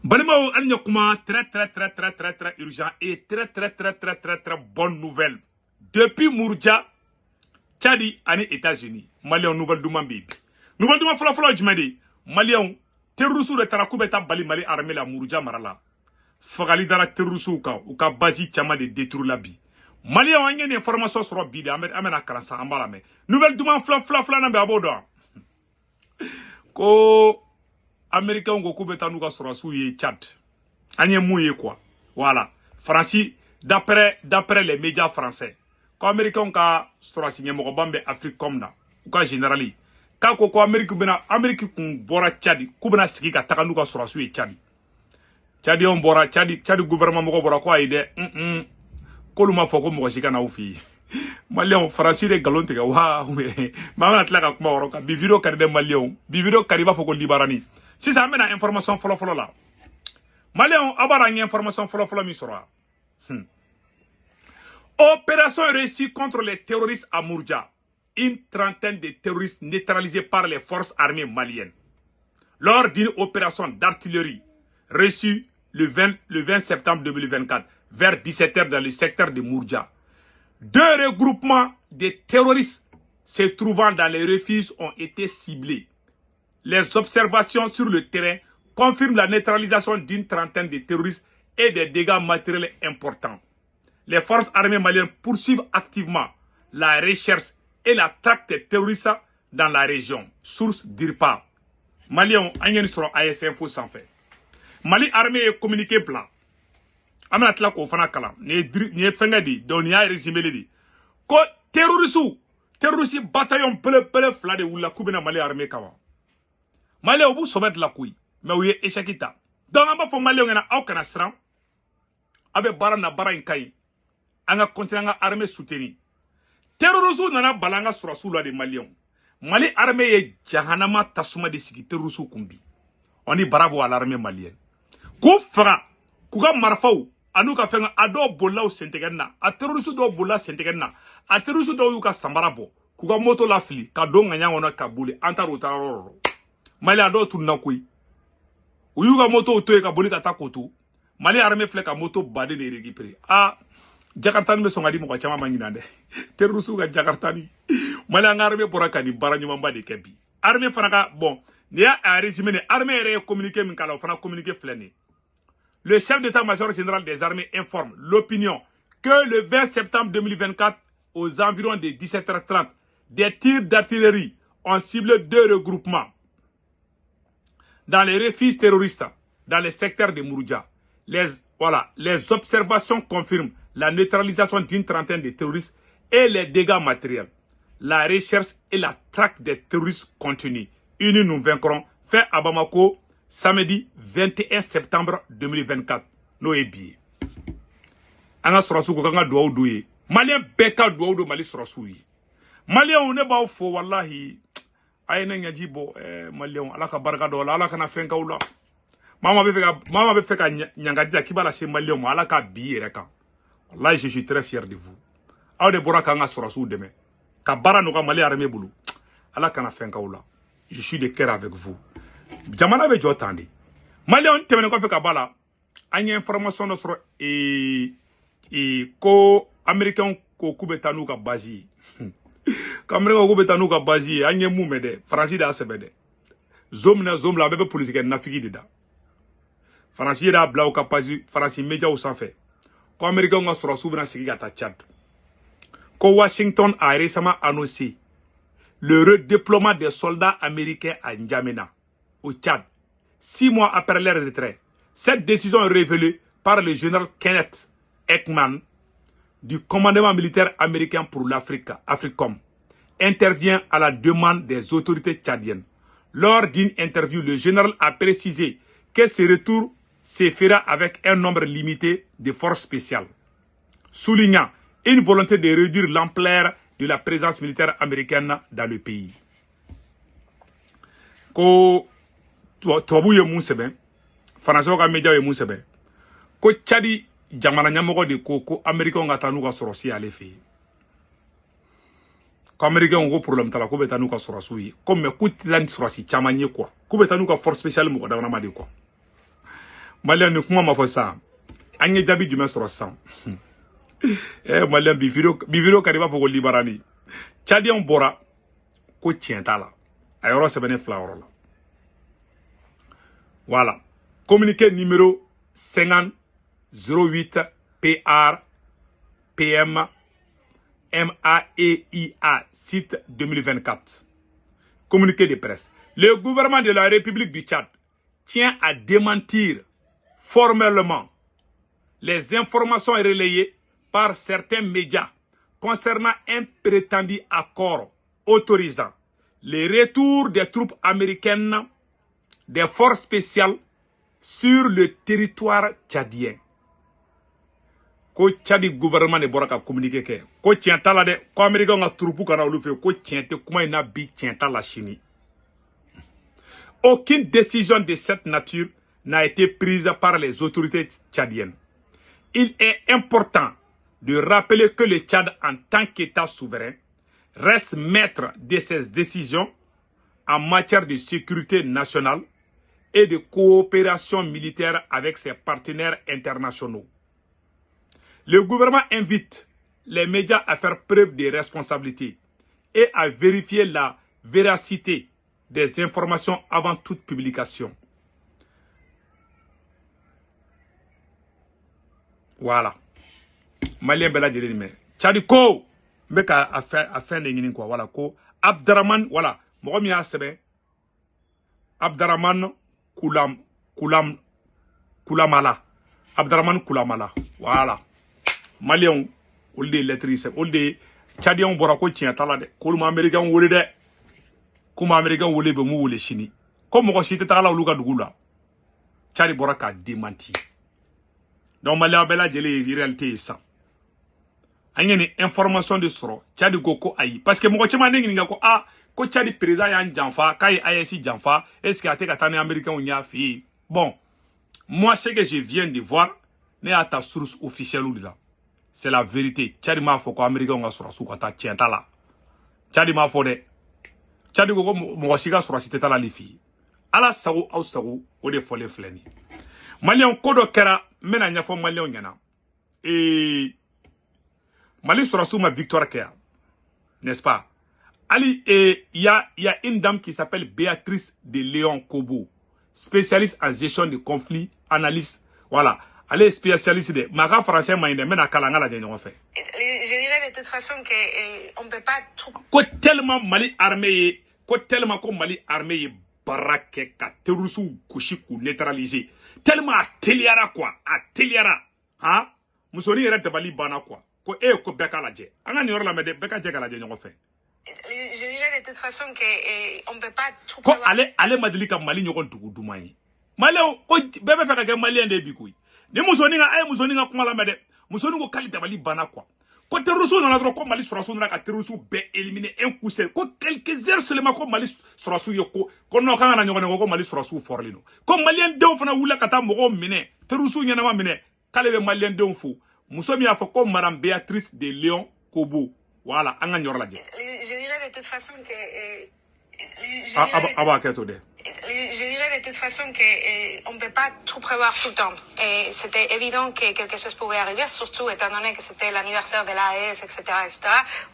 Balimo Agnokuma, très urgent et très bonne nouvelle. Depuis Mourja, Tchadi, année États-Unis, Malion nouvelle Doumambi. Nouvelle Doumam Fla Jumadi, Malion, Terrousou de Tarakoubeta Bali Mali armée la Mourja Marala. Fagali Dara Terrousou ou ka basi Chama de détruire la vie. Malion a une information sur Bide, Amena Karansa, Ambalame. Nouvelle Doumam Fla Nambe Aboda. Ko. Américains ont beaucoup de nous sur le Tchad. Agnès mouillé quoi. Voilà. Francis, d'après les médias français. Quand les Américains ont sur la signe Mokobambe Afrique comme na. Ou quand générali. Quand Amérique qu'on bora Tchad. Koubena siki ka taka nous sur le Tchad. Tchad on bora Tchad gouvernement moko bora quoi ide. Koluma foko moko sika na ufi. Malion Francis de galonte ka wa. Mama atlaka kuma oroka. Biviro karide Malion. Biviro kariba foko libarani. Si ça amène à information follow là. Maléon abara une information follow misora. Opération réussie contre les terroristes à Mourja. Une trentaine de terroristes neutralisés par les forces armées maliennes. Lors d'une opération d'artillerie reçue le 20 septembre 2024 vers 17h dans le secteur de Mourja. 2 regroupements de terroristes se trouvant dans les refuges ont été ciblés. Les observations sur le terrain confirment la neutralisation d'une trentaine de terroristes et des dégâts matériels importants. Les forces armées maliennes poursuivent activement la recherche et la traque des terroristes dans la région. Source DIRPA. Maliens, on sur AS Info sans fait. Mali armée est communiqué plat. Amna tlak o fana kala. Ni fengadi, donc ni a résumé li. Ko terroristes bataillon pele fla de wula kubena Mali armée kawa. Malais au bout sommet de la couille, mais oui, échecita. Dans un bas, Malais, on a aucun astran. Avec Barana Barankai, on a continué à armée soutenue. Terrorisme n'a balanga sur la soula de Maliens. Mali armée est Jahanama Tasuma de Siki Terrorisme Kumbi. On est bravo à l'armée malienne. Koufra, Kouga Marfao, Anouka Fenga Ado Bola ou Sentegana, a terrorisme do Bola Sentegana, a terrorisme do Yuka Sambarabo, Kouga Moto Lafli, Kadon Nanyana Kabouli, Antarotaro. Mali ado tunna kui. Uyuga moto otoe ka boli ka takoto. Mali armée flek ka moto bade de récupérer. Ah, Jakarta me songadi mo chama manginande. Terrusu ga Jakarta ni. Mali armée poraka ni baranyuma mbade kebi. Armée fanaka bon, ni a résumé ne armée est communiqué min kala fana communiqué flani. Le chef d'état-major général des armées informe l'opinion que le 20 septembre 2024 aux environs de 17h30, des tirs d'artillerie ont ciblé 2 regroupements dans les refuges terroristes, dans les secteurs de Mourja. Les observations confirment la neutralisation d'une trentaine de terroristes et les dégâts matériels. La recherche et la traque des terroristes continuent. Unis nous vaincrons. Fait à Bamako, samedi 21 septembre 2024. Nous est bien. Anga surasu ko kanga duwa douye. Malien beka duwa do Mali surasu yi. Malien on ne ba fo wallahi. Ayena nyaji bo Malion alaka barka do la alaka na fenka ula mama be feka nyangadi kibala se Malion alaka bi reka wallahi je suis très fier de vous aw de boraka nga surasu deme ka bara no ka Mali armée bulu alaka na fenka ula je suis de cœur avec vous jamana be jotandi Malion temene ko feka bala anya information no sur ko américain ko kubetanu ka bazi Kamrenga ko betanu ka bazi anye mumede Francis da sebede zomna zomla bebe politique nafiki dida Francis da blau ka bazi Francis media au sans fait ko américain nga sura subna sigi gata Tchad ko Washington a récemment annoncé le redéploiement des soldats américains à N'Djamena au Tchad 6 mois après leur retrait. Cette décision est révélée par le général Kenneth Ekman du commandement militaire américain pour l'Afrique, AFRICOM, intervient à la demande des autorités tchadiennes. Lors d'une interview, le général a précisé que ce retour se fera avec un nombre limité de forces spéciales, soulignant une volonté de réduire l'ampleur de la présence militaire américaine dans le pays. Ko tuabu ye musebe, français ka media ye musebe, ko Tchadi jamana nyamogo de ko américain nga tanu ka sorosi ale fe ko américain ngo problème tala ko betanu ka sorosi comme ku tilan sorosi chamanye quoi ko betanu ka force spéciale mo da na ma de quoi Malien ne kuma ma fo ça. Anye jabi du sur ça. Malien biviro kariba fo ko libarani. Tchadien bora ko tienta la. Ayoro sebene flower la. Voilà. Communiqué numéro 50 08 PR PM MAEIA site 2024. Communiqué de presse. Le gouvernement de la République du Tchad tient à démentir formellement les informations relayées par certains médias concernant un prétendu accord autorisant le retour des troupes américaines des forces spéciales sur le territoire tchadien. Ko Tchadi gouvernement ne bora ka communiquer ke ko tienta la de ko américain nga troupe kana olu fe ko tiente kuma ina bi tienta la Chine. Aucune décision de cette nature n'a été prise par les autorités tchadiennes. Il est important de rappeler que le Tchad, en tant qu'État souverain, reste maître de ses décisions en matière de sécurité nationale et de coopération militaire avec ses partenaires internationaux. Le gouvernement invite les médias à faire preuve de responsabilité et à vérifier la véracité des informations avant toute publication. Voilà. Malien bela jere me. Tchadi ko me ka afin de ngini quoi voilà ko Abdraman voilà mo mi asebe Abdraman Koulamala. Abdraman Koulamala. Voilà. Malien olde lettrice olde Tchadien bora ko tienta la de ko ma américain wole de kuma américain wole be mu wole Chine. Comme ko chite ta la luka dugula. Tchadi bora ka démenti. Donc Malien bela jele réalité ça. Anyene information de soro Tchadi goko ayi parce que mo chema nengi nga ko ko Tchadi président ya janfa kai ISI janfa est-ce que ateka tane américain ou nya fi bon moi ce que je viens de voir n'est à ta source officielle ou là c'est la vérité Tchadi ma fo ko américain nga soro su ko ta tienta la Tchadi ma fo de Tchadi goko mo shiga soro site ta la lifi ala sago au sago o de fole fleni Malien kodo kera mena nya fo Malien nyana Mali sera sous ma victoire Kéa, n'est-ce pas? Ali, il y a une dame qui s'appelle Béatrice de Léon Kobo, spécialiste en gestion de conflits, analyste, voilà. Elle est spécialiste de Mara français, mais il a Kalanga la dernière fois. Je dirais de toute façon qu'on ne peut pas trop. Quoi tellement Mali armé, Mali armé, baraque, terrorisme, couchikou, neutralisé. Tellement à Teliara quoi, hein? Moussoni est de Bali Bana quoi. Ko ko beka la je anga ni la mede beka je la je nyoko fe je dirais de toute façon que on peut pas tout ko ale madili ka mali nyoko ntugu dumai mali ko bebe feka ke mali ende bi kuyi ni musoni nga kuma la mede musoni ko kali dabali bana quoi ko terrorisme na dro ko mali surasu na ka terrorisme be éliminer un coup seul ko quelques heures seulement ko mali surasu yoko ko no kanga na nyoko ko mali surasu forlino ko mali ende fana wula kata mo mine terrorisme nyana ma mine kale be mali ende fu Moussoumi a fait comme Madame Béatrice de Léon Kobo. Voilà, je dirais de toute façon que... Je dirais de toute façon qu'on ne peut pas tout prévoir tout le temps. Et c'était évident que quelque chose pouvait arriver, surtout étant donné que c'était l'anniversaire de l'AES, etc., etc.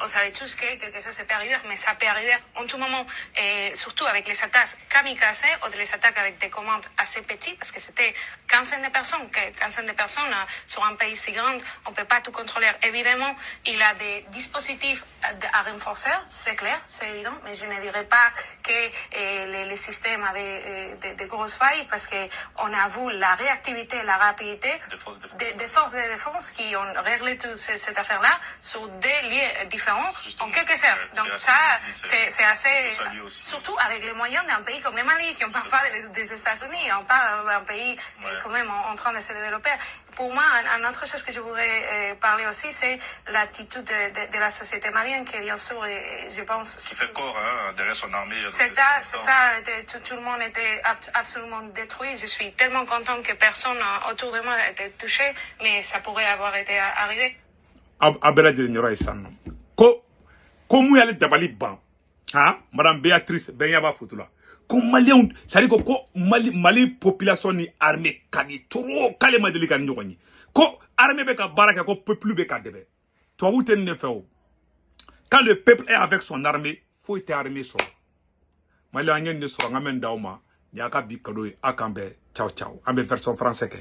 On savait tous que quelque chose peut arriver, mais ça peut arriver en tout moment. Et surtout avec les attaques kamikazes ou les attaques avec des commandes assez petites, parce que c'était 15 de personnes. 15 de personnes sur un pays si grand, on ne peut pas tout contrôler. Évidemment, il y a des dispositifs à renforcer, c'est clair, c'est évident, mais je ne dirais pas que les systèmes avaient de grosses failles parce qu'on a vu la réactivité, la rapidité des forces de défense qui ont réglé toute cette affaire-là sur des lieux différents en quelques heures. Donc ça, c'est assez... Surtout avec les moyens d'un pays comme le Mali, qui ne parle pas des États-Unis, on parle d'un pays quand même en train de se développer. Pour moi, une autre chose que je voudrais parler aussi, c'est l'attitude de la société malienne, qui bien sûr, je pense... Qui fait corps derrière son armée. C'est ça, tout le monde était absolument détruit. Je suis tellement contente que personne autour de moi était touché, mais ça pourrait avoir été arrivé. Comme il y a le dabali ban, Madame Béatrice Benyaba Foutoula, ko malien c'est ko Mali population ni armée kadi trop kale ma deli kan ñogoni ko armée be ka baraka ko peuple be ka debe to wuten ne few quand le peuple est avec son armée faut être armé so malien ngeen ne so ngamen dawma ya ka bi kado akambe ciao ciao ambe version français ke